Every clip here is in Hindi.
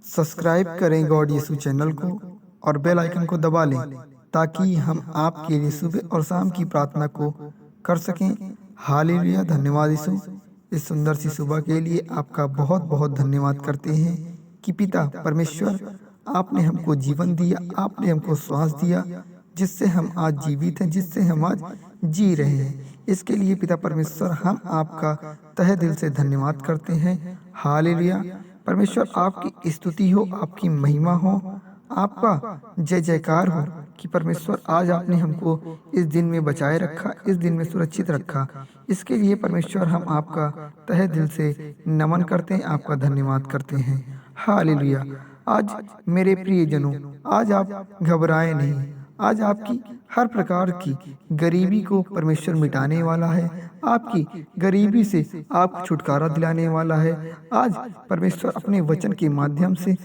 सब्सक्राइब करें गॉड यीशु चैनल को और बेल आइकन को दबा लें ताकि हम आपके लिए सुबह और शाम की प्रार्थना को कर सकें। हालेलुया। धन्यवाद यीशु, इस सुंदर सी सुबह के लिए आपका बहुत बहुत धन्यवाद करते हैं कि पिता परमेश्वर, आपने हमको जीवन दिया, आपने हमको श्वास दिया, जिससे हम आज जीवित हैं, जिससे हम आज जी रहे हैं। इसके लिए पिता परमेश्वर हम आपका तहे दिल से धन्यवाद करते हैं। हालेलुया। परमेश्वर, आपकी स्तुति हो, आपकी महिमा हो, आपका जय जयकार हो कि परमेश्वर आज आपने हमको इस दिन में बचाए रखा, इस दिन में सुरक्षित रखा। इसके लिए परमेश्वर हम आपका तहे दिल से नमन करते हैं, आपका धन्यवाद करते हैं। हालेलुया। आज मेरे प्रियजनों, आज आप घबराए नहीं। आज आपकी हर प्रकार की गरीबी को परमेश्वर मिटाने वाला है, आपकी गरीबी से आपको छुटकारा दिलाने वाला है। आज परमेश्वर अपने वचन के माध्यम से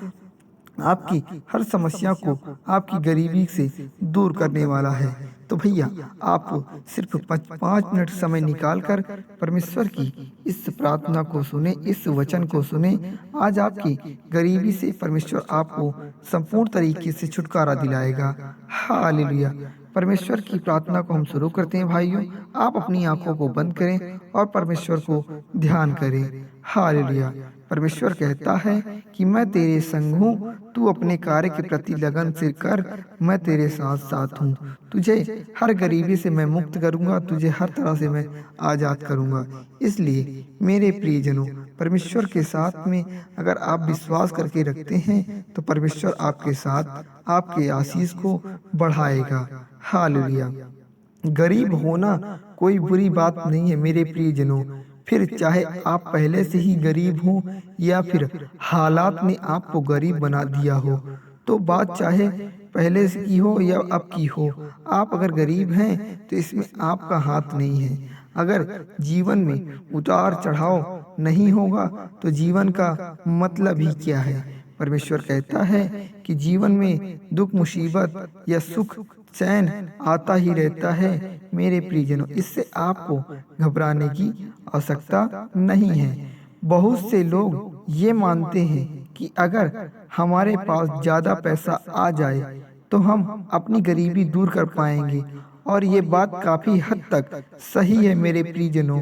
आपकी हर समस्या को, आपकी गरीबी से दूर करने वाला है। तो भैया, आप सिर्फ 5 मिनट समय निकालकर परमेश्वर की इस प्रार्थना को सुने, इस वचन को सुने। आज आपकी गरीबी से परमेश्वर आपको संपूर्ण तरीके से छुटकारा दिलाएगा। हालेलुया। परमेश्वर की प्रार्थना को हम शुरू करते हैं। भाइयों, आप अपनी आंखों को बंद करें और परमेश्वर को ध्यान करें। हालेलुया। परमेश्वर कहता है कि मैं तेरे संग हूँ, तू अपने कार्य के प्रति लगन से कर, मैं तेरे साथ साथ हूँ। तुझे हर गरीबी से मैं मुक्त करूँगा, तुझे हर तरह से मैं आज़ाद करूँगा। इसलिए मेरे प्रियजनों, परमेश्वर के साथ में अगर आप विश्वास करके रखते हैं तो परमेश्वर आपके साथ आपके आशीष को बढ़ाएगा। हालेलुया। गरीब होना कोई बुरी बात नहीं है मेरे प्रियजनों। फिर चाहे आप पहले से ही गरीब हो या फिर हालात ने आपको गरीब बना दिया हो, तो बात चाहे पहले से की हो या अब की हो, आप अगर गरीब हैं तो इसमें आपका हाथ नहीं है। अगर जीवन में उतार चढ़ाव नहीं होगा तो जीवन का मतलब ही क्या है। परमेश्वर कहता है कि जीवन में दुख, मुसीबत या सुख, चैन आता ही रहता है मेरे प्रियजनों। इससे आपको घबराने की आवश्यकता नहीं है। बहुत से लोग ये मानते हैं कि अगर हमारे पास ज़्यादा पैसा आ जाए तो हम अपनी गरीबी दूर कर पाएंगे, और ये बात काफ़ी हद तक सही है मेरे प्रियजनों।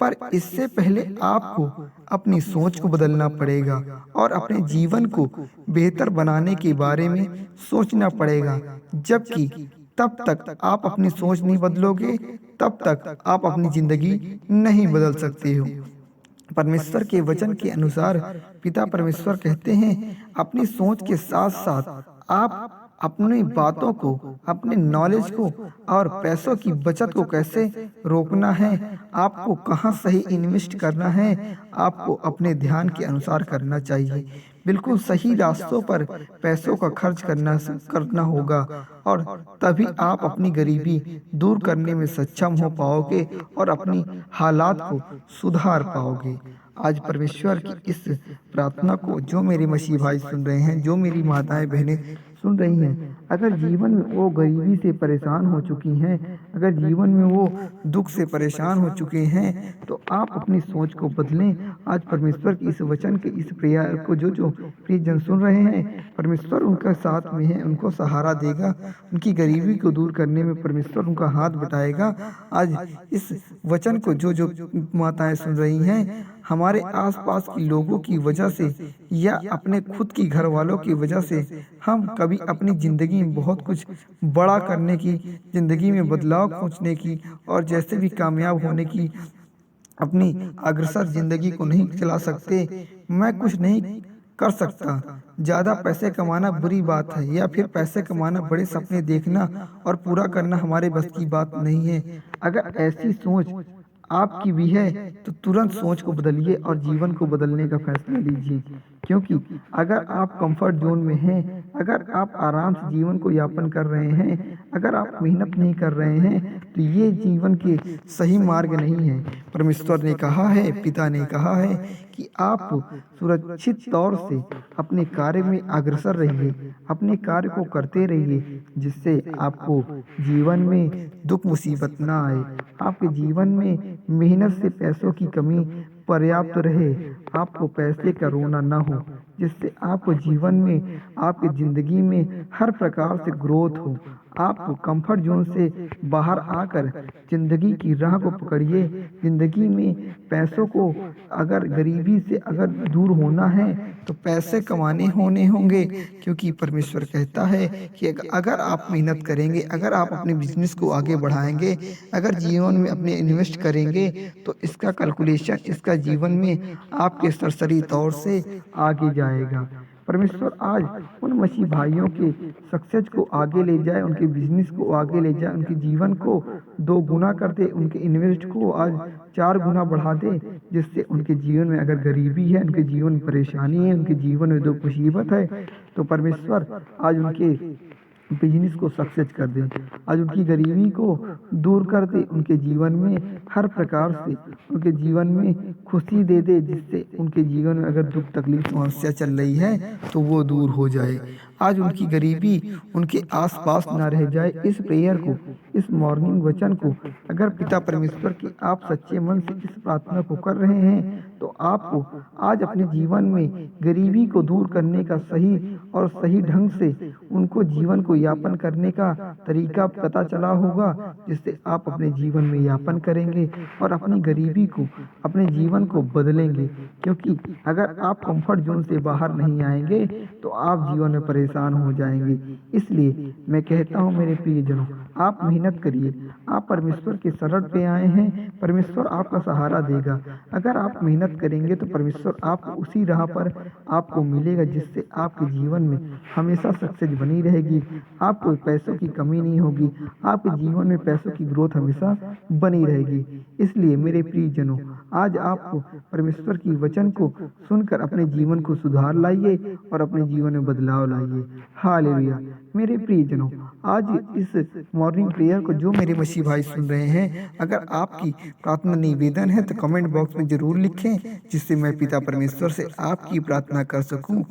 पर इससे पहले आपको अपनी सोच को बदलना पड़ेगा और अपने जीवन को बेहतर बनाने के बारे में सोचना पड़ेगा। जबकि तब तक आप अपनी सोच नहीं बदलोगे, तब तक आप अपनी जिंदगी नहीं बदल सकते हो। परमेश्वर के वचन के अनुसार पिता परमेश्वर कहते हैं, अपनी सोच के साथ साथ आप अपनी बातों को, अपने नॉलेज को और पैसों की बचत को कैसे रोकना है, आपको कहाँ सही इन्वेस्ट करना है, आपको अपने ध्यान के अनुसार करना चाहिए। बिल्कुल सही रास्तों पर पैसों का खर्च करना होगा, और तभी आप अपनी गरीबी दूर करने में सक्षम हो पाओगे और अपनी हालात को सुधार पाओगे। आज परमेश्वर की इस प्रार्थना को जो मेरे मसीह भाई सुन रहे हैं, जो मेरी माताएं बहनें सुन रही हैं, अगर जीवन में वो गरीबी से परेशान हो चुकी हैं, अगर जीवन में वो दुख से परेशान हो चुके हैं, तो आप अपनी सोच को बदलें। आज परमेश्वर की इस वचन के इस प्रेयर को जो जो प्रियजन सुन रहे हैं, परमेश्वर उनका साथ में है, उनको सहारा देगा। उनकी गरीबी को दूर करने में परमेश्वर उनका हाथ बटाएगा। आज इस वचन को जो जो माताएं सुन रही हैं, हमारे आसपास के लोगों की वजह से या अपने खुद की घर वालों की वजह से हम कभी अपनी ज़िंदगी में बहुत कुछ बड़ा करने की, ज़िंदगी में बदलाव खोजने की और जैसे भी कामयाब होने की अपनी अग्रसर ज़िंदगी को नहीं चला सकते। मैं कुछ नहीं कर सकता, ज़्यादा पैसे कमाना बुरी बात है, या फिर पैसे कमाना, बड़े सपने देखना और पूरा करना हमारे बस की बात नहीं है। अगर ऐसी सोच आपकी भी है तो तुरंत सोच को बदलिए और जीवन को बदलने का फैसला लीजिए। क्योंकि अगर आप कंफर्ट जोन में हैं, अगर आप आराम से जीवन को यापन कर रहे हैं, अगर आप मेहनत नहीं कर रहे हैं, तो ये जीवन के सही मार्ग नहीं है। परमेश्वर ने कहा है, पिता ने कहा है कि आप सुरक्षित तौर से अपने कार्य में अग्रसर रहिए, अपने कार्य को करते रहिए, जिससे आपको जीवन में दुख मुसीबत ना आए, आपके जीवन में मेहनत से पैसों की कमी पर्याप्त रहे, आपको पैसे का रोना ना हो। जिससे आपको जीवन में, आपकी ज़िंदगी में हर प्रकार से ग्रोथ हो। आप कंफर्ट जोन से बाहर आकर ज़िंदगी की राह को पकड़िए। ज़िंदगी में पैसों को, अगर गरीबी से अगर दूर होना है तो पैसे कमाने होने होंगे, क्योंकि परमेश्वर कहता है कि अगर आप मेहनत करेंगे, अगर आप अपने बिजनेस को आगे बढ़ाएंगे, अगर जीवन में अपने इन्वेस्ट करेंगे, तो इसका कैलकुलेशन, इसका जीवन में आपके सरसरी तौर से आगे जाएगा। परमेश्वर आज उन मसीह भाइयों के सक्सेस को आगे ले जाए, उनके बिजनेस को आगे ले जाए, उनके जीवन को 2 गुना कर दे, उनके इन्वेस्ट को आज 4 गुना बढ़ा दे, जिससे उनके जीवन में अगर गरीबी है, उनके जीवन में परेशानी है, उनके जीवन में दुख मुसीबत है, तो परमेश्वर आज उनके बिजनेस को सक्सेस कर दे, आज उनकी गरीबी को दूर कर दे, उनके जीवन में हर प्रकार से उनके जीवन में खुशी दे दे, जिससे उनके जीवन में अगर दुख तकलीफ समस्या चल रही है तो वो दूर हो जाए। आज उनकी गरीबी उनके आसपास ना रह जाए। इस प्रेयर को, इस मॉर्निंग वचन को अगर पिता परमेश्वर की आप सच्चे मन से इस प्रार्थना को कर रहे हैं, तो आपको आज अपने जीवन में गरीबी को दूर करने का सही और सही ढंग से उनको जीवन को यापन करने का तरीका पता चला होगा, जिससे आप अपने जीवन में यापन करेंगे और अपनी गरीबी को, अपने जीवन को बदलेंगे। क्योंकि अगर आप कंफर्ट जोन से बाहर नहीं आएंगे तो आप जीवन में परेशान हो जाएंगे। इसलिए मैं कहता हूँ मेरे प्रियजनों, आप मेहनत करिए, आप परमेश्वर के शरण पे आए हैं, परमेश्वर आपका सहारा देगा। अगर आप मेहनत करेंगे तो परमेश्वर आपको उसी राह पर आपको मिलेगा, जिससे आपके जीवन में हमेशा सक्सेस बनी रहेगी, आपको पैसों की कमी नहीं होगी, आपके जीवन में पैसों की ग्रोथ हमेशा बनी रहेगी। इसलिए मेरे प्रियजनों, आज आप परमेश्वर की वचन को सुनकर अपने जीवन को सुधार लाइए और अपने जीवन में बदलाव लाइए। हालेलुया। मेरे प्रियजनों, आज इस मॉर्निंग प्रेयर को जो मेरे मसीह भाई सुन रहे हैं, अगर आपकी प्रार्थना निवेदन है तो कमेंट बॉक्स में जरूर लिखें, जिससे मैं पिता परमेश्वर से आपकी प्रार्थना कर सकूं,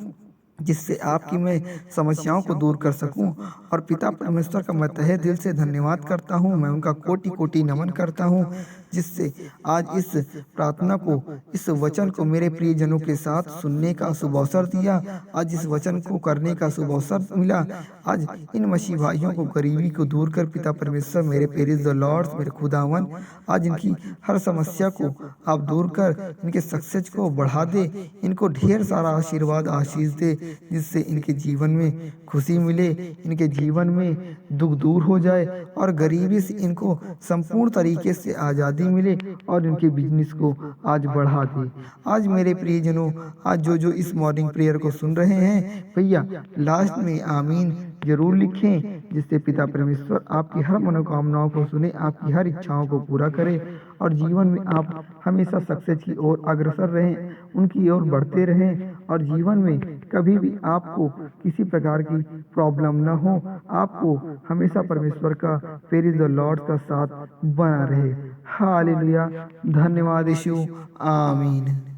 जिससे आपकी मैं समस्याओं को दूर कर सकूं। और पिता परमेश्वर का मैं तहे दिल से धन्यवाद करता हूं, मैं उनका कोटि कोटि नमन करता हूं, जिससे आज इस प्रार्थना को, इस वचन को मेरे प्रियजनों के साथ सुनने का शुभ अवसर दिया, आज इस वचन को करने का शुभ अवसर मिला। आज इन मसीह भाइयों को गरीबी को दूर कर पिता परमेश्वर, मेरे प्रेज द लॉर्ड, मेरे खुदावन, आज इनकी हर समस्या को आप दूर कर इनके सक्सेस को बढ़ा दे, इनको ढेर सारा आशीर्वाद आशीष दे, जिससे इनके जीवन में खुशी मिले, इनके जीवन में दुख दूर हो जाए और गरीबी से इनको संपूर्ण तरीके से आज़ादी मिले और इनके बिजनेस को आज बढ़ा दे। आज मेरे प्रियजनों, आज जो इस मॉर्निंग प्रेयर को सुन रहे हैं, भैया लास्ट में आमीन जरूर लिखें, जिससे पिता परमेश्वर आपकी हर मनोकामनाओं को सुने, आपकी हर इच्छाओं को पूरा करे और जीवन में आप हमेशा सक्सेस की ओर अग्रसर रहें, उनकी ओर बढ़ते रहें और जीवन में कभी भी आपको किसी प्रकार की प्रॉब्लम न हो, आपको हमेशा परमेश्वर का प्रेज द लॉर्ड का साथ बना रहे। हालेलुया। धन्यवाद यीशु। आमीन।